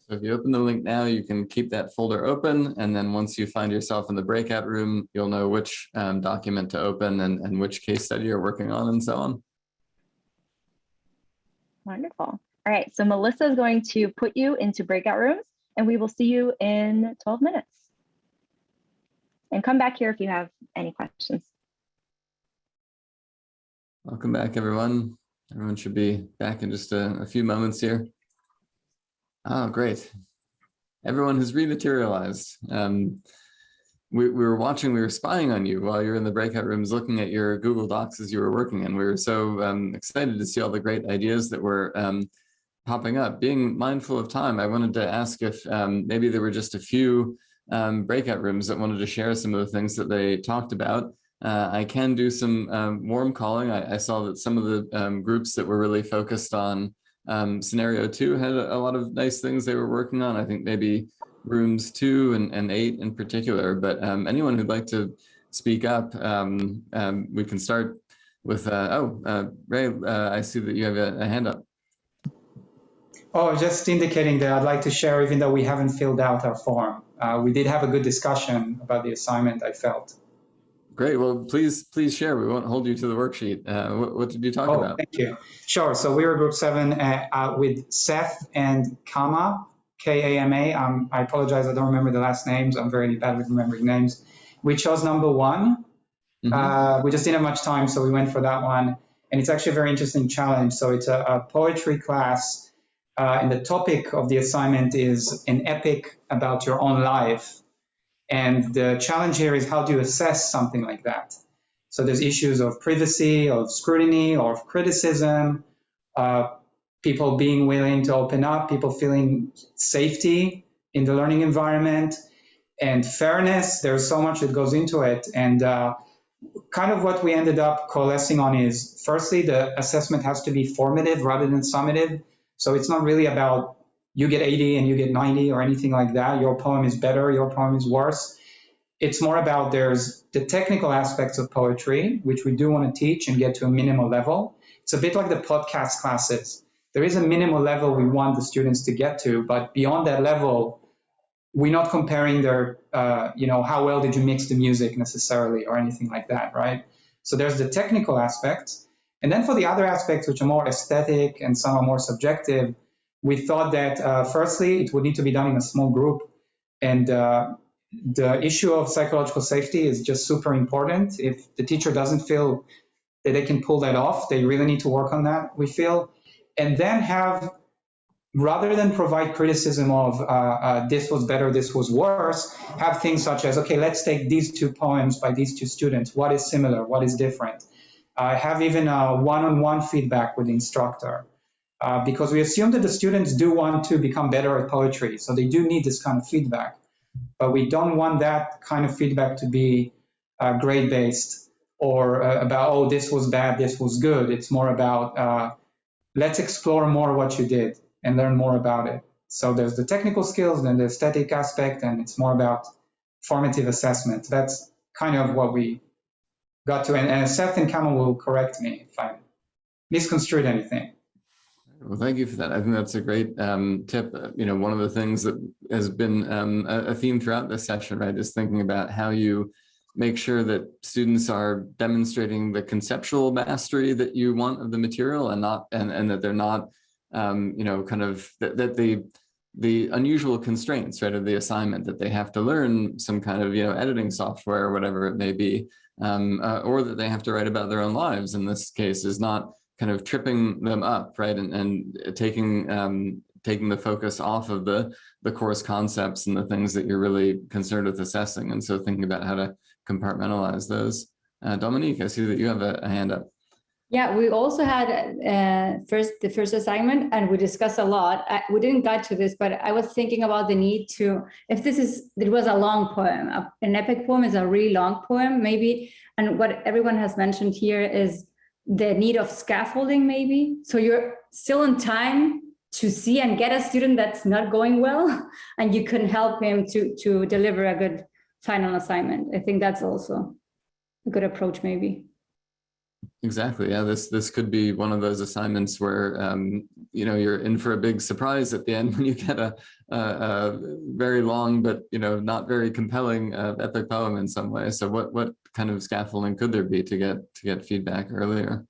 So if you open the link now, you can keep that folder open. And then once you find yourself in the breakout room, you'll know which document to open and which case study you're working on and so on. Wonderful. All right, so Melissa is going to put you into breakout rooms, and we will see you in 12 minutes. And come back here if you have any questions. Welcome back, everyone. Everyone should be back in just a few moments here. Oh, great. everyone has rematerialized. We were watching, we were spying on you while you were in the breakout rooms, looking at your Google Docs as you were working. And we were so excited to see all the great ideas that were popping up. Being mindful of time, I wanted to ask if maybe there were just a few breakout rooms that wanted to share some of the things that they talked about. I can do some warm calling. I saw that some of the groups that were really focused on scenario 2 had a lot of nice things they were working on. I think maybe rooms 2 and 8 in particular, but anyone who'd like to speak up, we can start with, Ray, I see that you have a hand up. Oh, just indicating that I'd like to share, even though we haven't filled out our form. We did have a good discussion about the assignment, I felt. Great, well, please share. We won't hold you to the worksheet. What did you talk about? Thank you. Sure, so we were group 7 with Seth and Kama, K-A-M-A. I apologize, I don't remember the last names. I'm very bad with remembering names. We chose number 1. We just didn't have much time, so we went for that one. And it's actually a very interesting challenge. So it's a poetry class, and the topic of the assignment is an epic about your own life. And the challenge here is, how do you assess something like that? So there's issues of privacy, of scrutiny, or of criticism, people being willing to open up, people feeling safety in the learning environment, and fairness. There's so much that goes into it. And kind of what we ended up coalescing on is, firstly, the assessment has to be formative rather than summative. So it's not really about you get 80 and you get 90 or anything like that. Your poem is better, your poem is worse. It's more about, there's the technical aspects of poetry, which we do want to teach and get to a minimal level. It's a bit like the podcast classes. There is a minimal level we want the students to get to, but beyond that level, we're not comparing their, how well did you mix the music necessarily or anything like that, right? So there's the technical aspects. And then for the other aspects, which are more aesthetic and some are more subjective, we thought that firstly, it would need to be done in a small group. And the issue of psychological safety is just super important. If the teacher doesn't feel that they can pull that off, they really need to work on that, we feel. And then have, rather than provide criticism of this was better, this was worse, have things such as, okay, let's take these 2 poems by these 2 students. What is similar? What is different? Have even a one-on-one feedback with the instructor. Because we assume that the students do want to become better at poetry, so they do need this kind of feedback. But we don't want that kind of feedback to be grade-based or about, oh, this was bad, this was good. It's more about, let's explore more what you did and learn more about it. So there's the technical skills, then the aesthetic aspect, and it's more about formative assessment. That's kind of what we got to. And Seth and Kama will correct me if I misconstrued anything. Well, thank you for that. I think that's a great tip. One of the things that has been a theme throughout this session, right, is thinking about how you make sure that students are demonstrating the conceptual mastery that you want of the material, and not and that they're not, that the unusual constraints, right, of the assignment, that they have to learn some kind of editing software or whatever it may be, or that they have to write about their own lives. In this case, is not kind of tripping them up, right, and taking the focus off of the course concepts and the things that you're really concerned with assessing. And so thinking about how to compartmentalize those. Dominique, I see that you have a hand up. Yeah, we also had the first assignment, and we discussed a lot. We didn't get to this, but I was thinking about the need to, if it was a long poem, an epic poem is a really long poem, maybe. And what everyone has mentioned here is the need of scaffolding, maybe. So you're still in time to see and get a student that's not going well, and you can help him to deliver a good final assignment. I think that's also a good approach, maybe. Exactly. Yeah, this could be one of those assignments where you're in for a big surprise at the end when you get a very long but not very compelling epic poem in some way. So what kind of scaffolding could there be to get feedback earlier?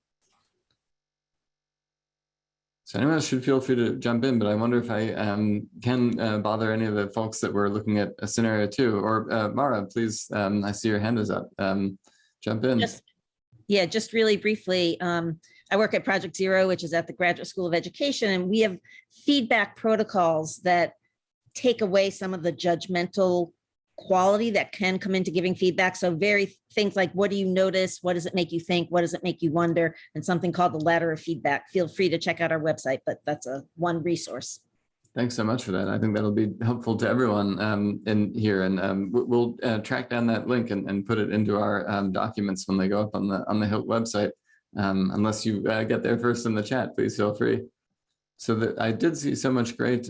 So anyone else should feel free to jump in, but I wonder if I can bother any of the folks that were looking at a scenario 2, or Mara, please. I see your hand is up. Jump in. Just really briefly, I work at Project Zero, which is at the Graduate School of Education, and we have feedback protocols that take away some of the judgmental quality that can come into giving feedback. So very things like, what do you notice? What does it make you think? What does it make you wonder? And something called the ladder of feedback. Feel free to check out our website, but that's one resource. Thanks so much for that. I think that'll be helpful to everyone in here, and we'll track down that link and put it into our documents when they go up on the HILT website. Unless you get there first in the chat, please feel free. So I did see so much great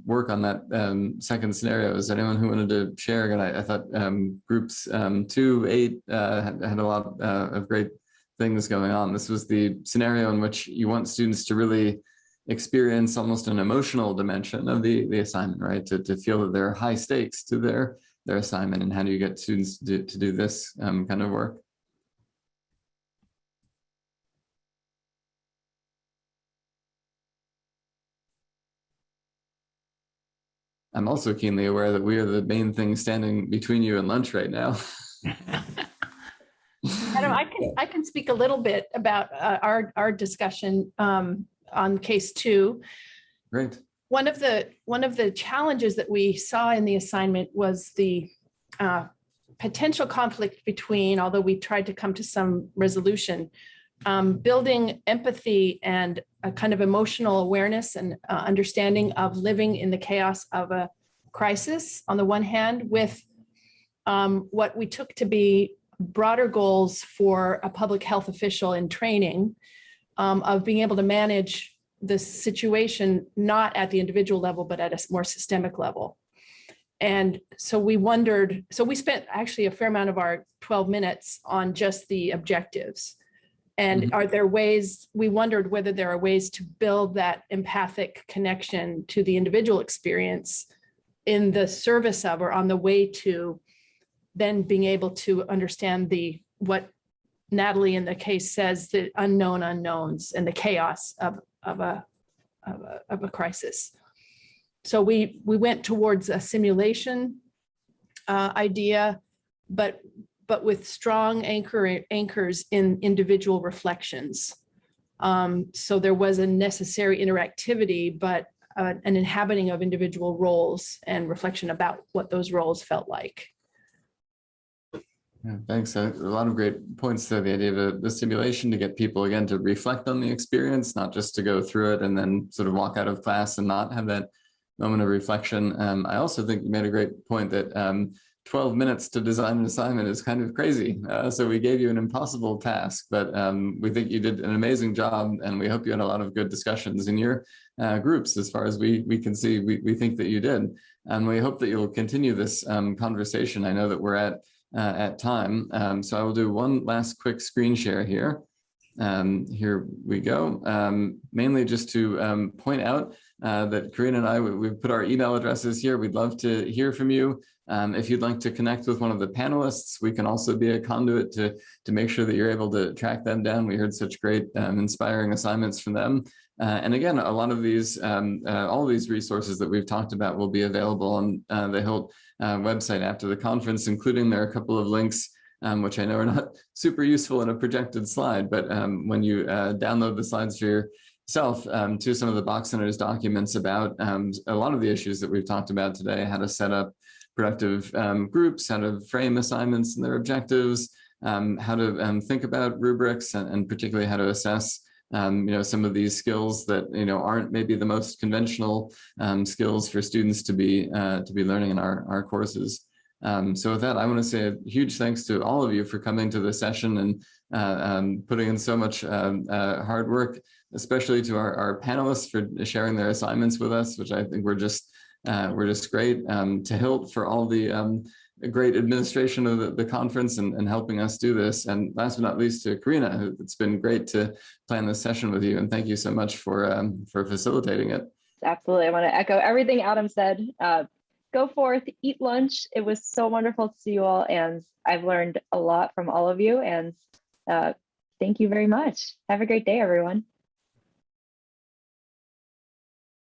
work on that second scenario. Is there anyone who wanted to share? Again, I thought groups 2, 8 had a lot of great things going on. This was the scenario in which you want students to really experience almost an emotional dimension of the assignment, right? To feel that there are high stakes to their assignment, and how do you get students to do this kind of work? I'm also keenly aware that we are the main thing standing between you and lunch right now. Adam, I can speak a little bit about our discussion on case 2. Great. One of the challenges that we saw in the assignment was the potential conflict between, although we tried to come to some resolution, building empathy and a kind of emotional awareness and understanding of living in the chaos of a crisis on the one hand, with what we took to be broader goals for a public health official in training, of being able to manage the situation, not at the individual level, but at a more systemic level. And so we spent actually a fair amount of our 12 minutes on just the objectives. And are there ways, we wondered whether there are ways to build that empathic connection to the individual experience in the service of, or on the way to then being able to understand what Natalie in the case says, the unknown unknowns and the chaos of a crisis. So we went towards a simulation idea, but with strong anchors in individual reflections. So there was a necessary interactivity, but an inhabiting of individual roles and reflection about what those roles felt like. Yeah, thanks. A lot of great points there. The idea of the simulation to get people again to reflect on the experience, not just to go through it and then sort of walk out of class and not have that moment of reflection. I also think you made a great point that 12 minutes to design an assignment is kind of crazy. So we gave you an impossible task, but we think you did an amazing job, and we hope you had a lot of good discussions in your groups. As far as we can see, we think that you did. And we hope that you'll continue this conversation. I know that we're at time. So I will do one last quick screen share here. Here we go. Mainly just to point out that Karina and I, we've put our email addresses here. We'd love to hear from you. If you'd like to connect with one of the panelists, we can also be a conduit to make sure that you're able to track them down. We heard such great inspiring assignments from them. And again, a lot of these, all of these resources that we've talked about will be available on the HILT website after the conference, including there are a couple of links which I know are not super useful in a projected slide, but when you download the slides for yourself to some of the Bach Center's documents about a lot of the issues that we've talked about today, how to set up productive groups, how to frame assignments and their objectives, how to think about rubrics, and particularly how to assess some of these skills that aren't maybe the most conventional skills for students to be learning in our courses. So with that, I want to say a huge thanks to all of you for coming to this session and putting in so much hard work, especially to our panelists for sharing their assignments with us, which I think we're just great. To HILT for all the great administration of the conference and helping us do this. And last but not least, to Karina, it's been great to plan this session with you. And thank you so much for facilitating it. Absolutely. I want to echo everything Adam said. Go forth, eat lunch. It was so wonderful to see you all. And I've learned a lot from all of you. And thank you very much. Have a great day, everyone.